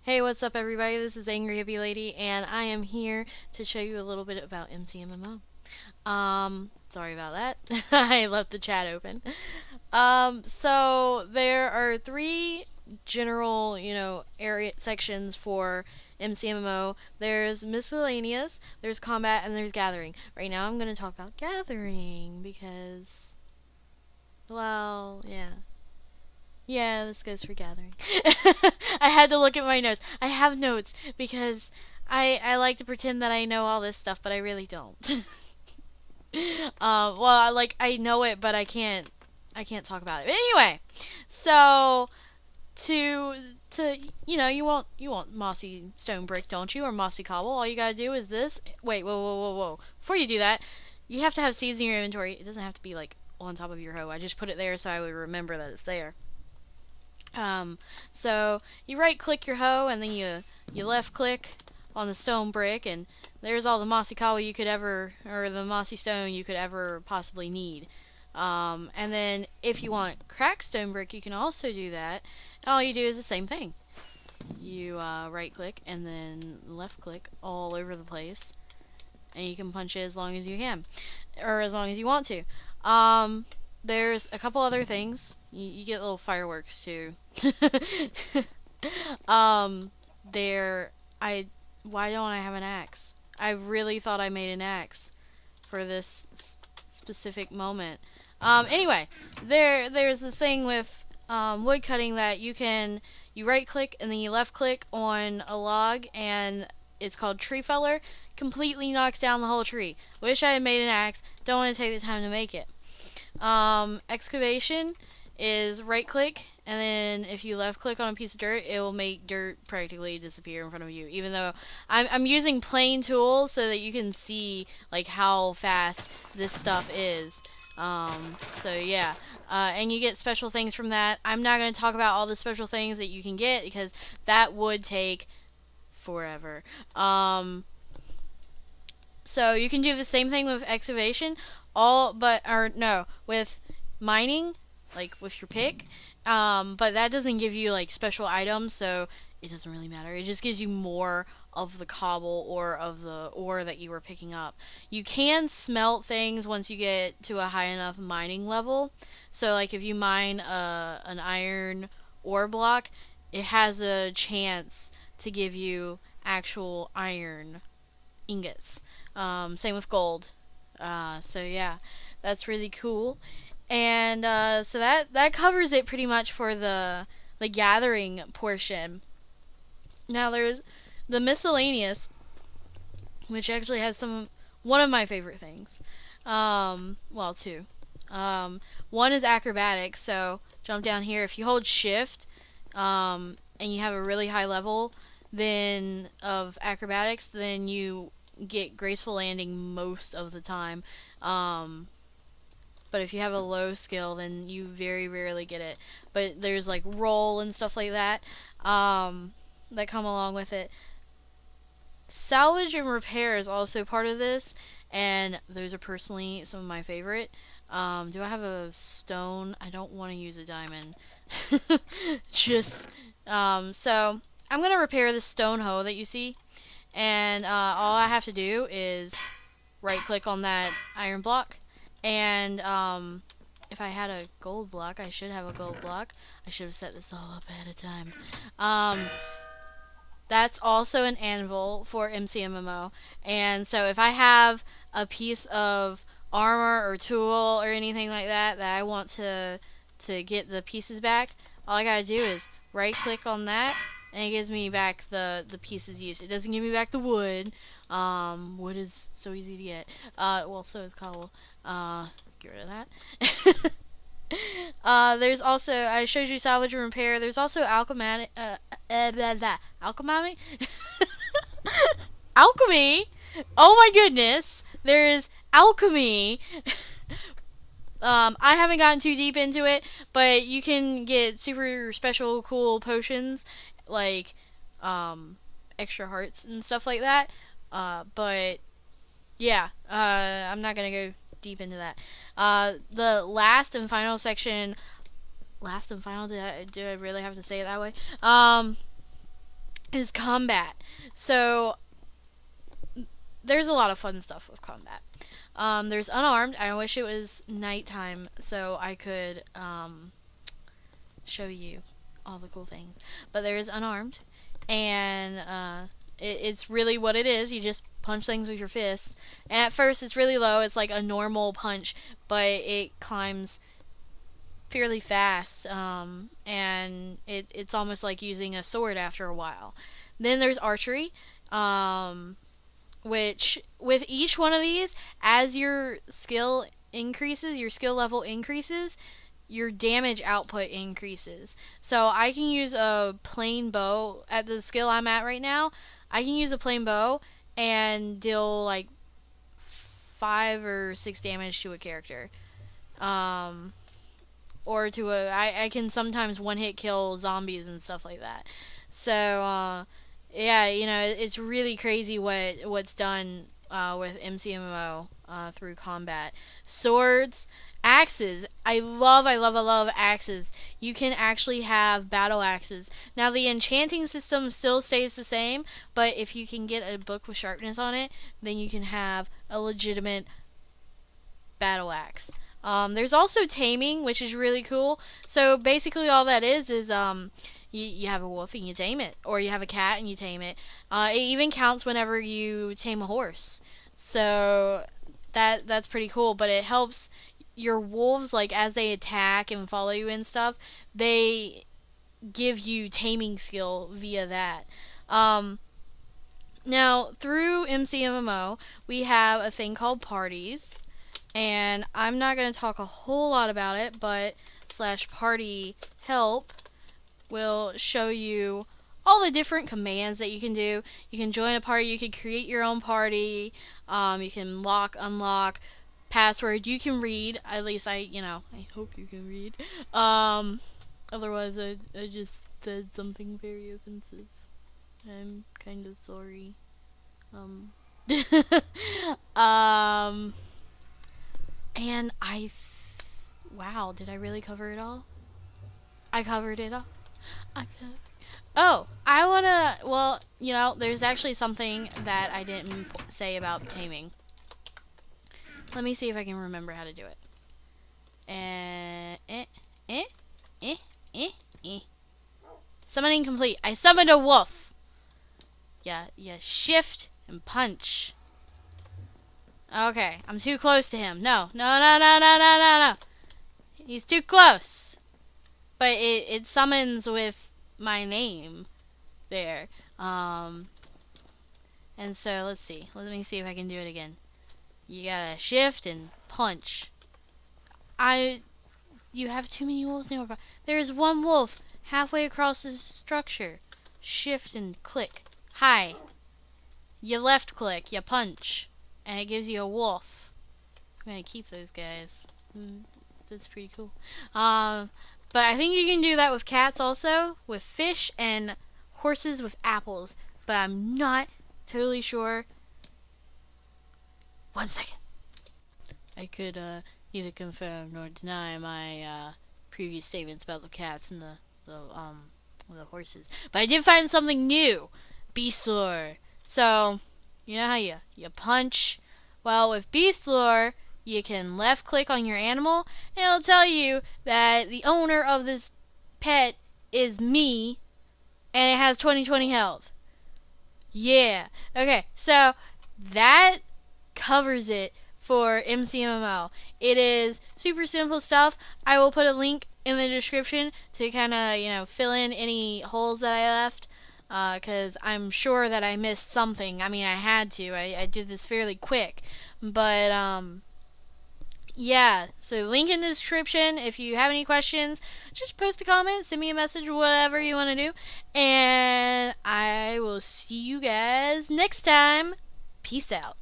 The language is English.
Hey, what's up, everybody? This is Angry Hippie Lady, and I am here to show you a little bit about MCMMO. Sorry about that. I left the chat open. So there are three general, area sections for MCMMO. There's miscellaneous, there's combat, and there's gathering. Right now, I'm gonna talk about gathering because, well, yeah. Yeah, this goes for gathering. I had to look at my notes. I have notes because I like to pretend that I know all this stuff, but I really don't. Well, I know it, but I can't talk about it. But anyway, so to you want mossy stone brick, don't you, or mossy cobble? All you gotta do is this. Wait, whoa. Before you do that, you have to have seeds in your inventory. It doesn't have to be like on top of your hoe. I just put it there so I would remember that it's there. Um, so you right click your hoe and then you left click on the stone brick, and there's all the mossy cobble you could ever, or the mossy stone you could ever possibly need. And then if you want cracked stone brick, you can also do that. And all you do is the same thing. You right click and then left click all over the place, and you can punch it as long as you can, or as long as you want to. There's a couple other things. You get little fireworks too. um, there. Why don't I have an axe? I really thought I made an axe for this specific moment. Anyway, there's this thing with wood cutting that you right click and then you left click on a log, and it's called tree feller. Completely knocks down the whole tree. Wish I had made an axe. Don't want to take the time to make it. Excavation is right click, and then if you left click on a piece of dirt, it will make dirt practically disappear in front of you. Even though I'm using plain tools so that you can see like how fast this stuff is. So yeah. And you get special things from that. I'm not going to talk about all the special things that you can get because that would take forever. So you can do the same thing with excavation, with mining, like with your pick. But that doesn't give you like special items, so it doesn't really matter. It just gives you more of the cobble or of the ore that you were picking up. You can smelt things once you get to a high enough mining level. So like if you mine an iron ore block, it has a chance to give you actual iron ingots. Same with gold. So yeah, that's really cool. And so that covers it pretty much for the gathering portion. Now there's the miscellaneous, which actually has one of my favorite things. Well, two. One is acrobatics. So jump down here. If you hold shift, and you have a really high level then of acrobatics, then you get graceful landing most of the time. But if you have a low skill, then you very rarely get it. But there's like roll and stuff like that that come along with it. Salvage and repair is also part of this, and those are personally some of my favorite. Do I have a stone? I don't want to use a diamond. Just so I'm gonna repair the stone hoe that you see, and all I have to do is right click on that iron block, and if I had a gold block, I should have a gold block. I should have set this all up ahead of time. That's also an anvil for MCMMO, and so if I have a piece of armor or tool or anything like that I want to get the pieces back, all I gotta do is right click on that, and it gives me back the pieces used. It doesn't give me back the wood. Wood is so easy to get. Well, so is cobble. Get rid of that. There's also, I showed you salvage and repair. There's also alchemy. Alchemy? Alchemy? Oh my goodness! There is alchemy. I haven't gotten too deep into it, but you can get super special cool potions like extra hearts and stuff like that. But yeah, I'm not gonna go deep into that. The last and final section. Last and final? Do I really have to say it that way? is combat. So there's a lot of fun stuff with combat. There's unarmed. I wish it was nighttime so I could show you all the cool things. But there is unarmed, and it's really what it is. You just punch things with your fists. And at first, it's really low. It's like a normal punch, but it climbs fairly fast, and it's almost like using a sword after a while. Then there's archery, which with each one of these, as your skill increases, your skill level increases, your damage output increases. So I can use a plain bow at the skill I'm at right now. I can use a plain bow and deal like 5 or 6 damage to a character. Or to I can sometimes one hit kill zombies and stuff like that. So yeah, it's really crazy what's done with MCMMO through combat. Swords, axes. I love axes. You can actually have battle axes. Now the enchanting system still stays the same, but if you can get a book with sharpness on it, then you can have a legitimate battle axe. There's also taming, which is really cool. So basically, all that is you have a wolf and you tame it, or you have a cat and you tame it. It even counts whenever you tame a horse. So that's pretty cool. But it helps your wolves, like as they attack and follow you and stuff. They give you taming skill via that. Now through MCMMO, we have a thing called parties. And I'm not going to talk a whole lot about it, but /party help will show you all the different commands that you can do. You can join a party, you can create your own party, you can lock, unlock, password, you can read, at least I hope you can read. Otherwise I just said something very offensive. I'm kind of sorry. And wow, did I really cover it all? I covered it all. Oh, I wanna. Well, there's actually something that I didn't say about taming. Let me see if I can remember how to do it. Summoning complete. I summoned a wolf. Yeah, shift and punch. Okay, I'm too close to him. No. He's too close. But it summons with my name there. And so let's see. Let me see if I can do it again. You gotta shift and punch. You have too many wolves now. There's one wolf halfway across the structure. Shift and click. Hi. You left click. You punch. And it gives you a wolf. I'm gonna keep those guys. That's pretty cool. But I think you can do that with cats also, with fish and horses with apples. But I'm not totally sure. 1 second. I could neither confirm nor deny my previous statements about the cats and the horses. But I did find something new. Beast lore. So you know how you punch? Well, with beast lore, you can left click on your animal and it'll tell you that the owner of this pet is me and it has 20/20 health. Yeah. Okay, so that covers it for MCMMO. It is super simple stuff. I will put a link in the description to kind of, fill in any holes that I left. Because I'm sure that I missed something. I mean, I had to. I did this fairly quick. But, yeah. So, link in the description. If you have any questions, just post a comment, send me a message, whatever you want to do. And I will see you guys next time. Peace out.